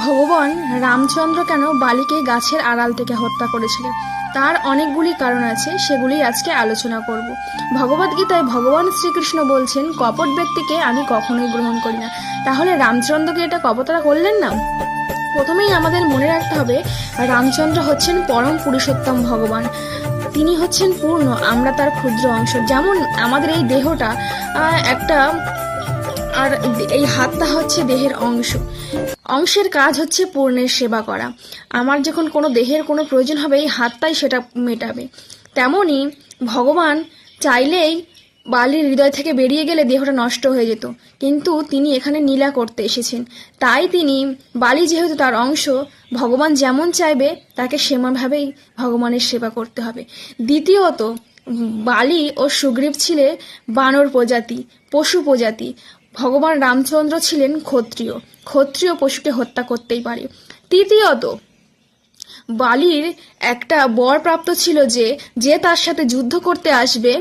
ভগবান রামচন্দ্র কেন বালিকে গাছের আড়াল থেকে হত্যা করেছিলেন তার অনেকগুলি কারণ আছে, সেগুলি আজকে আলোচনা করব। ভগবদ্গীতায় ভগবান শ্রীকৃষ্ণ বলছেন, কপট ব্যক্তিকে আমি কখনোই গ্রহণ করি না। তাহলে রামচন্দ্রকে এটা কপটতা করলেন না? প্রথমেই আমাদের মনে রাখতে হবে, রামচন্দ্র হচ্ছেন পরম পুরুষোত্তম ভগবান। তিনি হচ্ছেন পূর্ণ, আমরা তার ক্ষুদ্র অংশ। যেমন আমাদের এই দেহটা একটা, আর এই হাতটা হচ্ছে দেহের অংশের কাজ হচ্ছে পূর্ণের সেবা করা। আমার যখন কোনো দেহের কোনো প্রয়োজন হবে, এই হাতটাই সেটা মেটাবে। তেমনি ভগবান চাইলেই বালির হৃদয় থেকে বেরিয়ে গেলে দেহটা নষ্ট হয়ে যেত, কিন্তু তিনি এখানে লীলা করতে এসেছেন। তাই তিনি, বালি যেহেতু তার অংশ, ভগবান যেমন চাইবে তাকে সেমনভাবেই ভগবানের সেবা করতে হবে। দ্বিতীয়ত, বালি ও সুগ্রীব ছিলেন বানর প্রজাতি, পশু প্রজাতি। ভগবান রামচন্দ্র ছিলেন ক্ষত্রিয় পশুকে হত্যা করতেই পারে। তৃতীয়ত, বালির একটা বর প্রাপ্ত ছিল যে তার সাথে যুদ্ধ করতে আসবে,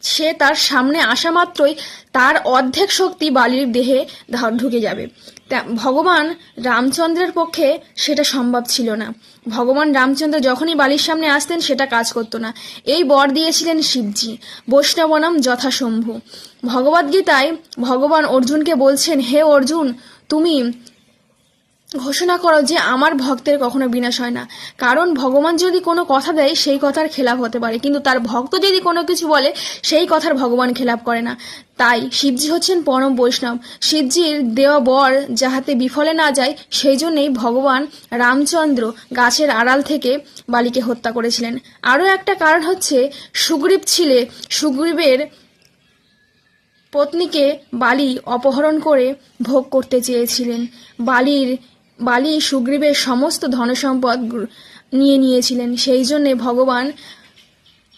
সে তার সামনে আসা মাত্রই তার অর্ধেক শক্তি বালির দেহে ঢুকে যাবে। ভগবান রামচন্দ্রের পক্ষে সেটা সম্ভব ছিল না। ভগবান রামচন্দ্র যখনই বালির সামনে আসতেন, সেটা কাজ করতো না। এই বর দিয়েছিলেন শিবজি, বৈষ্ণবনম যথাশম্ভু। ভগবদ্গীতায় ভগবান অর্জুনকে বলছেন, হে অর্জুন, তুমি ঘোষণা করো যে আমার ভক্তের কখনো বিনাশ হয় না। কারণ ভগবান যদি কোনো কথা দেয়, সেই কথার খেলাপ হতে পারে, কিন্তু তার ভক্ত যদি কোনো কিছু বলে, সেই কথার ভগবান খেলাপ করে না। তাই শিবজি হচ্ছেন পরম বৈষ্ণব। শিবজির দেওয়া বর যাহাতে বিফলে না যায়, সেই জন্যই ভগবান রামচন্দ্র গাছের আড়াল থেকে বালিকে হত্যা করেছিলেন। আরও একটা কারণ হচ্ছে, সুগ্রীবের পত্নীকে বালি অপহরণ করে ভোগ করতে চেয়েছিলেন। বালি সুগ্রীবের সমস্ত ধনসম্পদ নিয়েছিলেন, সেই জন্যে ভগবান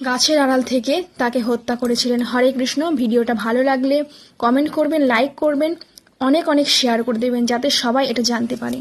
গাছের আড়াল থেকে তাকে হত্যা করেছিলেন। হরে কৃষ্ণ। ভিডিওটা ভালো লাগলে কমেন্ট করবেন, লাইক করবেন, অনেক শেয়ার করে দেবেন, যাতে সবাই এটা জানতে পারে।